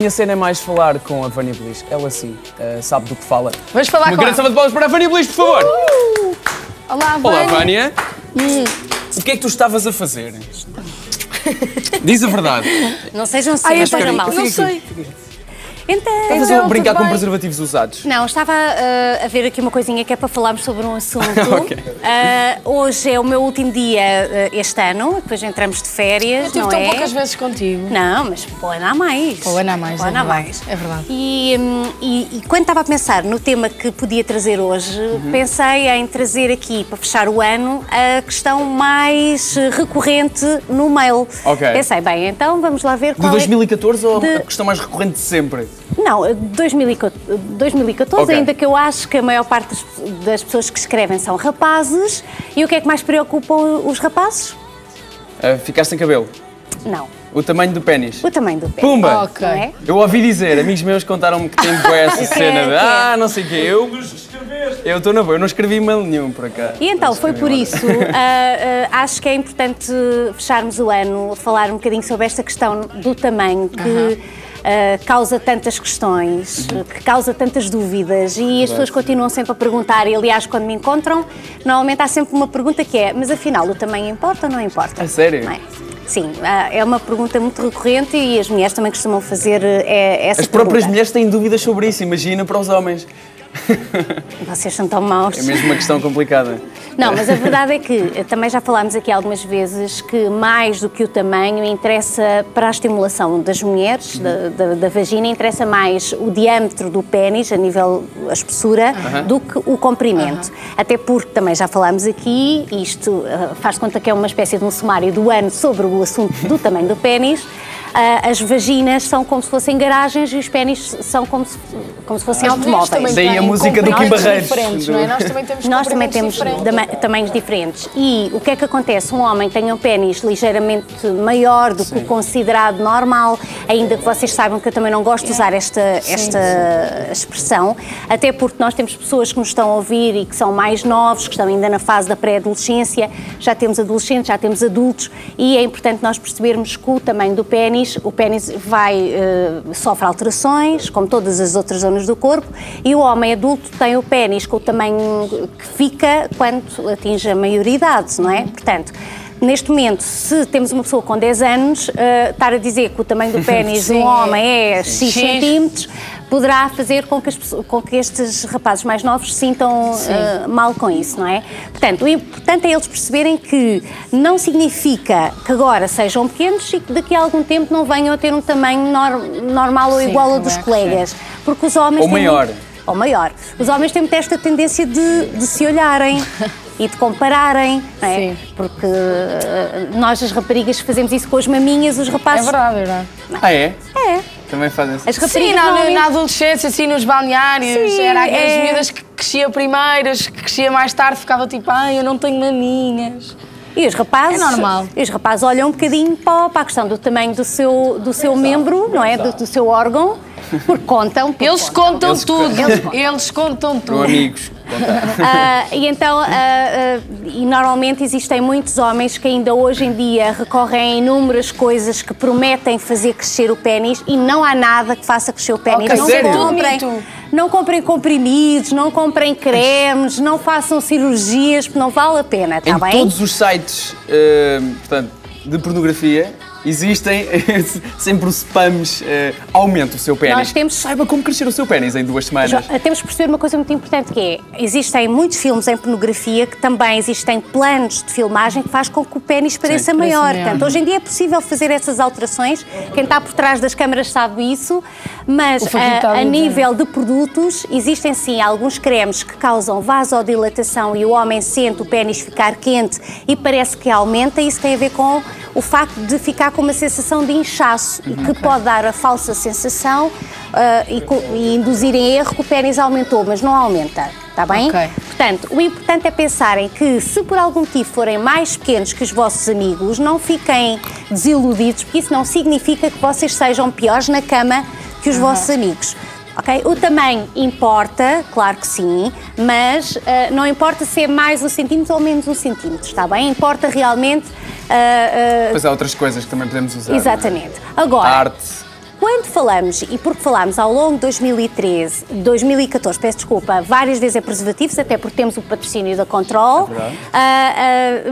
Minha cena é mais falar com a Vânia Belis. Ela sim, sabe do que fala. Vamos falar com ela. Uma grande salva de palmas para a Vânia Belis, por favor. Olá, Vânia. Olá, Vânia. O que é que tu estavas a fazer? Diz a verdade. Não sejam sérios, para mal. Não sei. Estavas a brincar com preservativos usados? Não, estava a ver aqui uma coisinha que é para falarmos sobre um assunto. Ok. Hoje é o meu último dia este ano, depois entramos de férias, Eu estive não tão é? poucas vezes contigo. Não, mas para o ano há mais. Para o ano há mais, Para o ano há mais. É verdade. E quando estava a pensar no tema que podia trazer hoje, pensei em trazer aqui, para fechar o ano, a questão mais recorrente no mail. Ok. Pensei, bem, então vamos lá ver De qual 2014 ou De- a questão mais recorrente de sempre? Não, 2014, Ok. ainda que eu acho que a maior parte das pessoas que escrevem são rapazes. E o que é que mais preocupa os rapazes? Ficaste sem cabelo? Não, O tamanho do pénis? o tamanho do pé. Pumba! Ok. Não é? Eu ouvi dizer, amigos meus contaram-me que tem boa essa cena de não sei o quê. Eu estou na boa, eu não escrevi e-mail nenhum para cá. E então, foi por isso, acho que é importante fecharmos o ano a falar um bocadinho sobre esta questão do tamanho que causa tantas questões, que causa tantas dúvidas e as pessoas continuam sempre a perguntar e, aliás, quando me encontram, normalmente há sempre uma pergunta que é, mas afinal, o tamanho importa ou não importa? A sério? Não é? Sim, é uma pergunta muito recorrente e as mulheres também costumam fazer essa As próprias pergunta. mulheres têm dúvidas sobre isso, imagina para os homens. Vocês são tão maus. É mesmo uma questão complicada. Não, mas a verdade é que também já falámos aqui algumas vezes que mais do que o tamanho interessa para a estimulação das mulheres, da vagina, interessa mais o diâmetro do pénis, a nível a espessura, do que o comprimento. Até porque também já falámos aqui, isto faz de conta que é uma espécie de um sumário do ano sobre o assunto do tamanho do pénis. As vaginas são como se fossem garagens e os pénis são como se fossem automóveis. Daí a música do Kim Barreiros. Diferentes, não é? Nós também temos Nós também comprimentos temos diferentes. tamanhos diferentes. E o que é que acontece? Um homem tem um pénis ligeiramente maior do que o considerado normal, ainda que vocês saibam que eu também não gosto de usar esta expressão, até porque nós temos pessoas que nos estão a ouvir e que são mais novos, que estão ainda na fase da pré-adolescência, já temos adolescentes, já temos adultos, e é importante nós percebermos que o tamanho do pénis, o pénis sofre alterações, como todas as outras zonas do corpo, e o homem adulto tem o pénis com o tamanho que fica quando atinge a maioridade, não é? Portanto, neste momento, se temos uma pessoa com 10 anos, estar a dizer que o tamanho do pénis de um homem é X centímetros, poderá fazer com que estes rapazes mais novos se sintam mal com isso, não é? Portanto, o importante é eles perceberem que não significa que agora sejam pequenos e que daqui a algum tempo não venham a ter um tamanho normal ou igual ao dos colegas. Porque os homens Ou maior. Ou maior. Os homens têm muito esta tendência de se olharem e de compararem, não é? Sim. Porque nós, as raparigas, fazemos isso com as maminhas, os rapazes... É verdade, é verdade. Ah, é? É. Também fazem isso. As raparigas Sim, normalmente- na adolescência, assim, nos balneários, Sim, era aquelas é. miúdas que crescia primeiras, que crescia mais tarde, ficava tipo, eu não tenho maminhas. E os rapazes, É normal. E os rapazes olham um bocadinho para a questão do tamanho do seu membro, não é? Do seu órgão, porque contam. Eles contam Eles tudo, contam. eles contam Para tudo. amigos. E então, e normalmente existem muitos homens que ainda hoje em dia recorrem a inúmeras coisas que prometem fazer crescer o pénis e não há nada que faça crescer o pénis. Ok, não sério? não comprem comprimidos, não comprem cremes, não façam cirurgias, porque não vale a pena, está Em bem? todos os sites portanto, de pornografia existem sempre os spams. Aumenta o seu pénis. Nós temos- Saiba como crescer o seu pénis em 2 semanas. Temos que perceber uma coisa muito importante que é, existem muitos filmes em pornografia que também existem planos de filmagem que faz com que o pénis pareça maior. maior. Portanto, hoje em dia é possível fazer essas alterações, quem está por trás das câmaras sabe isso, mas O Faquinho está a a dizer. nível de produtos existem sim alguns cremes que causam vasodilatação e o homem sente o pénis ficar quente e parece que aumenta, isso tem a ver com o facto de ficar com uma sensação de inchaço, que pode dar a falsa sensação e induzir em erro que o pénis aumentou, mas não aumenta, está bem? Ok. Portanto, o importante é pensarem que se por algum motivo forem mais pequenos que os vossos amigos, não fiquem desiludidos, porque isso não significa que vocês sejam piores na cama que os vossos amigos. Okay? O tamanho importa, claro que sim, mas não importa se é mais 1 centímetro ou menos 1 centímetro, está bem? Importa realmente... Mas há outras coisas que também podemos usar. Exatamente. Não é? Agora, Arte. quando falamos, e porque falámos ao longo de 2014, peço desculpa, várias vezes em preservativos, até porque temos o patrocínio da Control,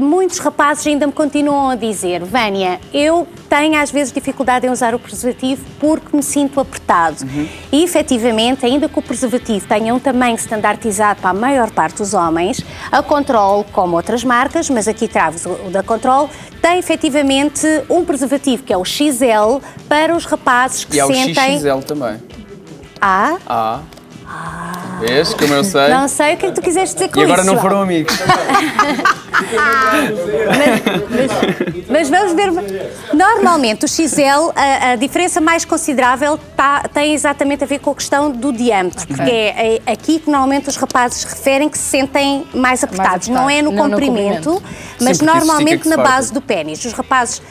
muitos rapazes ainda me continuam a dizer: Vânia, eu tenho às vezes dificuldade em usar o preservativo porque me sinto apertado. E efetivamente, ainda que o preservativo tenha um tamanho standardizado para a maior parte dos homens, a Control, como outras marcas, mas aqui trago o da Control, tem efetivamente um preservativo que é o XL para os rapazes que sentem... E há o XXL também. Vês, como eu sei. Não sei o que é que tu quiseste dizer com isso. isso. E agora não João. foram amigos. Mas vamos ver. Normalmente o XL, a diferença mais considerável tem exatamente a ver com a questão do diâmetro, porque é aqui que normalmente os rapazes referem que se sentem mais apertados. Não é no comprimento, mas sim, normalmente na farta. base do pénis. Os rapazes,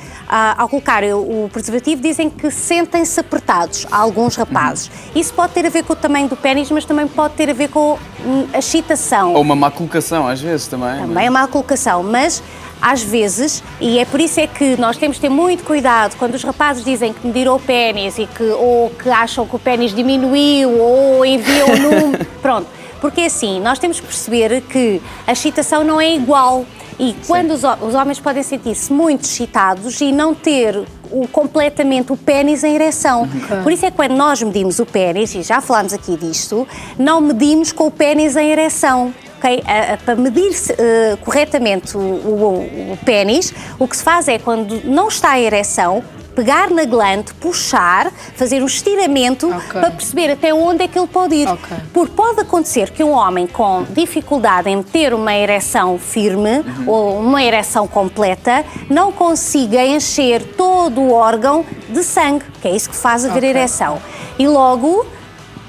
ao colocar o preservativo, dizem que sentem-se apertados, alguns rapazes. Isso pode ter a ver com o tamanho do pénis, mas também pode ter a ver com a excitação. Ou uma má colocação, às vezes também. Também é má colocação, mas às vezes, e é por isso é que nós temos de ter muito cuidado quando os rapazes dizem que mediram o pénis ou que acham que o pénis diminuiu ou enviam o número, pronto. Porque assim, nós temos que perceber que a excitação não é igual. E quando os homens podem sentir-se muito excitados e não ter completamente o pénis em ereção. Por isso é que quando nós medimos o pénis, e já falámos aqui disto, não medimos com o pénis em ereção. Okay? Para medir corretamente o pénis, o que se faz é, quando não está em ereção, pegar na glande, puxar, fazer um estiramento para perceber até onde é que ele pode ir. Porque pode acontecer que um homem com dificuldade em ter uma ereção firme ou uma ereção completa não consiga encher todo o órgão de sangue, que é isso que faz haver ereção. E logo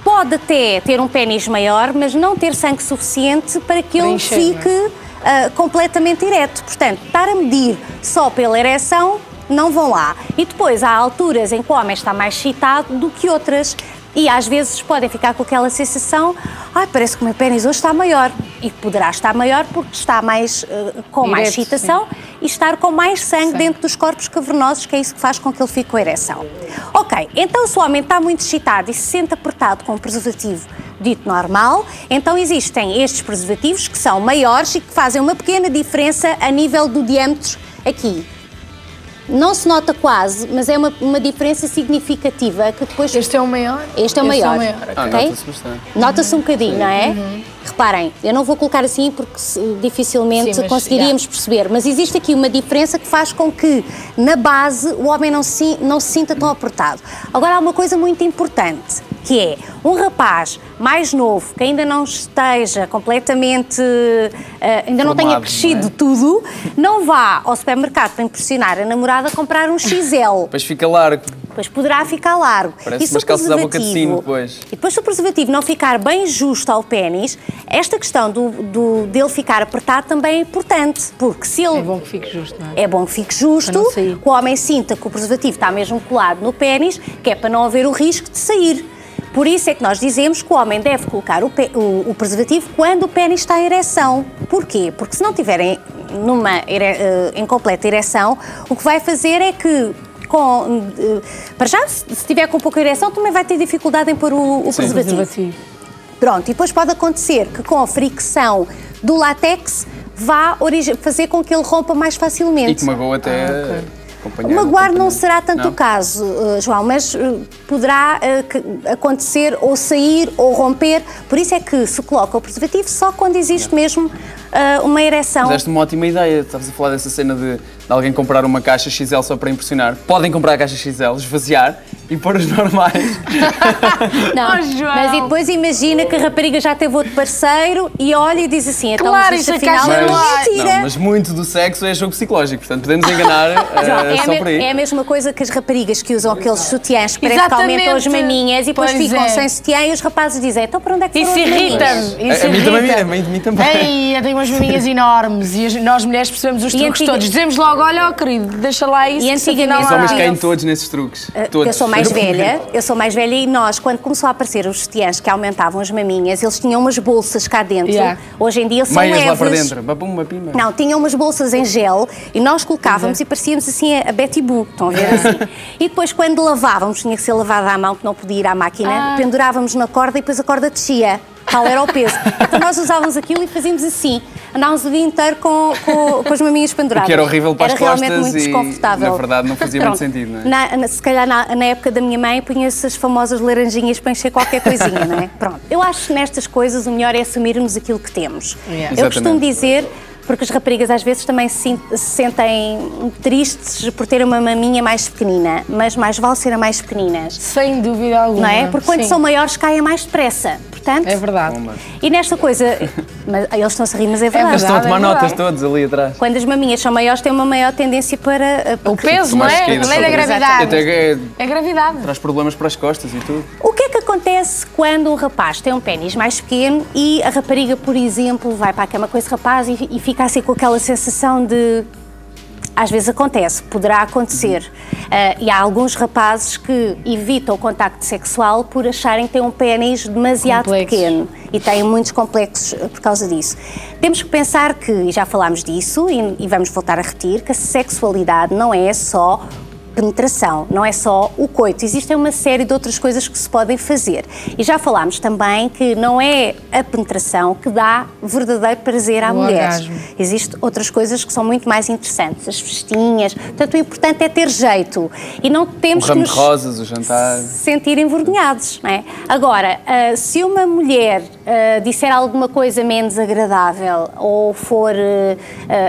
pode até ter um pénis maior, mas não ter sangue suficiente para que ele fique completamente ereto. Portanto, estar a medir só pela ereção, não vão lá. E depois há alturas em que o homem está mais excitado do que outras. E às vezes podem ficar com aquela sensação: parece que o meu pénis hoje está maior. E poderá estar maior porque está mais, com mais excitação e estar com mais sangue dentro dos corpos cavernosos, que é isso que faz com que ele fique com ereção. Ok, então se o homem está muito excitado e se sente apertado com um preservativo dito normal, então existem estes preservativos que são maiores e que fazem uma pequena diferença a nível do diâmetro aqui. Não se nota quase, mas é uma diferença significativa que depois... Este é o maior? Este é o maior. Okay? Nota-se bastante. Nota-se um bocadinho, não é? Reparem, eu não vou colocar assim porque dificilmente conseguiríamos perceber, mas existe aqui uma diferença que faz com que, na base, o homem não se sinta tão apertado. Agora, há uma coisa muito importante, que é um rapaz mais novo, que ainda não esteja completamente, ainda não tenha crescido tudo, não vá ao supermercado para impressionar a namorada a comprar um XL. Depois fica largo. Depois poderá ficar largo. Parece umas calças à boca de sino depois. E depois, se o preservativo não ficar bem justo ao pénis, esta questão dele ficar apertado também é importante. Porque se ele... É bom que fique justo, não é? É bom que fique justo, que o homem sinta que o preservativo está mesmo colado no pénis, que é para não haver o risco de sair. Por isso é que nós dizemos que o homem deve colocar o preservativo quando o pénis está em ereção. Porquê? Porque se não tiverem em completa ereção, o que vai fazer é que, para já, se estiver com pouca ereção, também vai ter dificuldade em pôr o preservativo. Pronto, e depois pode acontecer que com a fricção do látex vá fazer com que ele rompa mais facilmente. E que magoa até... Magoar não será tanto o caso, João, mas poderá acontecer ou sair ou romper, por isso é que se coloca o preservativo só quando existe mesmo uma ereção. Mas esta é uma ótima ideia, estavas a falar dessa cena de alguém comprar uma caixa XL só para impressionar. Podem comprar a caixa XL, esvaziar e pôr os normais. Não, mas e depois imagina que a rapariga já teve outro parceiro e olha e diz assim, então isto afinal é mentira. Não, mas muito do sexo é jogo psicológico, portanto podemos enganar só por aí. É a mesma coisa que as raparigas que usam aqueles sutiãs que parece que aumentam as maminhas e depois ficam sem sutiã e os rapazes dizem, então para onde é que foram as maminhas? Isso irrita-me. A mim também. Ei, eu tenho umas maminhas enormes e nós mulheres percebemos os truques todos. Dizemos logo, olha, querido, deixa lá isso. E antigamente os homens caem todos nesses truques. Todos. Eu sou mais velha e nós, quando começou a aparecer os sutiãs que aumentavam as maminhas, eles tinham umas bolsas cá dentro. Hoje em dia são leves. Meias lá para dentro. Uma pima. Não, tinham umas bolsas em gel e nós colocávamos e parecíamos assim maminha, a Betty Boo, estão a ver assim. E depois quando lavávamos, tinha que ser lavada à mão, que não podia ir à máquina, pendurávamos na corda e depois a corda descia. Tal era o peso. Então nós usávamos aquilo e fazíamos assim. Andávamos o dia inteiro com as maminhas penduradas. O que era horrível para as costas realmente muito desconfortável. Na verdade não fazia muito sentido, não é? Se calhar na época da minha mãe punha-se as famosas laranjinhas para encher qualquer coisinha, não é? Pronto. Eu acho que nestas coisas o melhor é assumirmos aquilo que temos. Eu costumo dizer, porque as raparigas às vezes também se sentem tristes por ter uma maminha mais pequenina, mas mais vale serem mais pequeninas. Sem dúvida alguma. Não é? Porque quando são maiores caem mais depressa. Portanto, é verdade. E nesta coisa, mas eles estão-se a rir, mas é verdade. Eles estão a tomar notas todos ali atrás. Quando as maminhas são maiores, têm uma maior tendência para... O peso, não é? A lei da gravidade. É gravidade. Traz problemas para as costas e tudo. O que é que acontece quando um rapaz tem um pénis mais pequeno e a rapariga, por exemplo, vai para a cama com esse rapaz e fica assim com aquela sensação de... Às vezes acontece, poderá acontecer. E há alguns rapazes que evitam o contacto sexual por acharem que têm um pénis demasiado pequeno e têm muitos complexos por causa disso. Temos que pensar que, e já falámos disso, e vamos voltar a repetir, que a sexualidade não é só penetração, não é só o coito, existem uma série de outras coisas que se podem fazer. E já falámos também que não é a penetração que dá verdadeiro prazer à mulher. Existem outras coisas que são muito mais interessantes, as festinhas, portanto o importante é ter jeito e não temos que nos rosas, o jantar, sentir envergonhados, não é? Agora, se uma mulher disser alguma coisa menos agradável ou for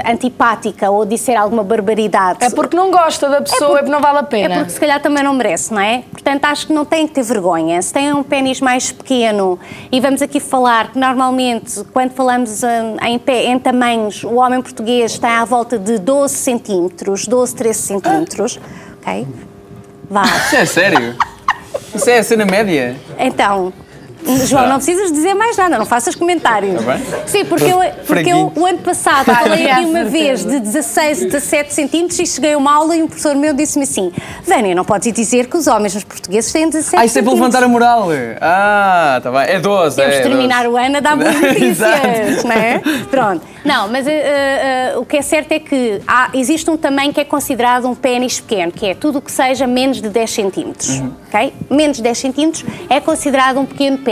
antipática ou disser alguma barbaridade... É porque não gosta da pessoa, é porque não vale a pena. É porque se calhar também não merece, não é? Portanto, acho que não tem que ter vergonha. Se tem um pénis mais pequeno, e vamos aqui falar que normalmente, quando falamos em tamanhos, o homem português está à volta de 12 centímetros, 12, 13 centímetros, ok? Vá. Isso é sério? Isso é a cena média? Então... João, não precisas dizer mais nada, não faças comentários. Tá bem? Sim, porque eu o ano passado falei aqui uma vez de 16, 17 centímetros e cheguei a uma aula e um professor meu disse-me assim: Vânia, não podes dizer que os homens os portugueses têm 17 centímetros. Isso é para levantar a moral. Tá bem. É 12. Temos de terminar o ano a dar boas notícias, não é? Pronto. Não, mas o que é certo é que existe um tamanho que é considerado um pénis pequeno, que é tudo o que seja menos de 10 centímetros. Okay? Menos de 10 centímetros é considerado um pequeno pénis.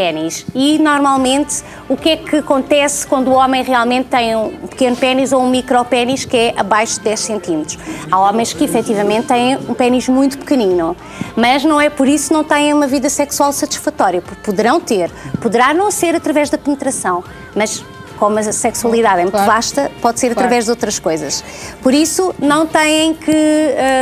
E, normalmente, o que é que acontece quando o homem realmente tem um pequeno pénis ou um micropénis que é abaixo de 10 centímetros? Há homens que, efetivamente, têm um pénis muito pequenino, mas não é por isso que não têm uma vida sexual satisfatória, porque poderão ter, poderá não ser através da penetração, mas... como a sexualidade é muito vasta, pode ser através de outras coisas. Por isso, não têm que,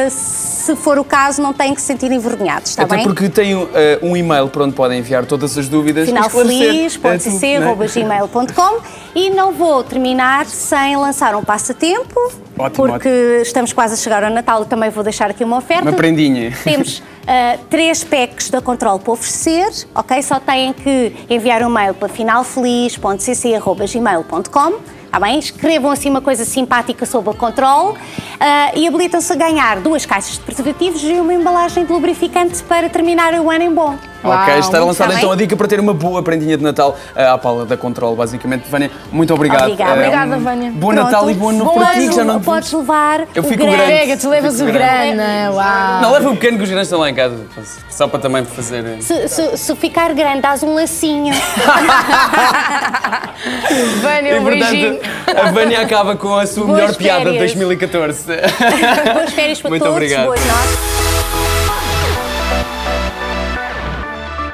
se for o caso, não têm que se sentir envergonhados, está bem? Até porque tem um e-mail para onde podem enviar todas as dúvidas. finalfeliz.cc@gmail.com. E não vou terminar sem lançar um passatempo, porque estamos quase a chegar ao Natal e também vou deixar aqui uma oferta. Uma prendinha. Temos 3 packs da Control para oferecer, ok? Só têm que enviar um mail para finalfeliz.cc@gmail.com. Tá bem? Escrevam assim uma coisa simpática sobre a Control e habilitam-se a ganhar 2 caixas de preservativos e uma embalagem de lubrificante para terminar o ano em bom. Ok, está lançada então a dica para ter uma boa prendinha de Natal à pala da Control, basicamente. Vânia, muito obrigado. Obrigada, Vânia. Bom Natal e bom ano novo para ti, que já não podes levar eu o fico grande. Pega, tu levas o grande. Uau. Não, leva o pequeno que os grandes estão lá em casa, só para também fazer... Se ficar grande, dás um lacinho. Vânia, um beijinho. A Vânia acaba com a sua melhor piada de 2014. Boas férias para muito todos, obrigado. boas notas.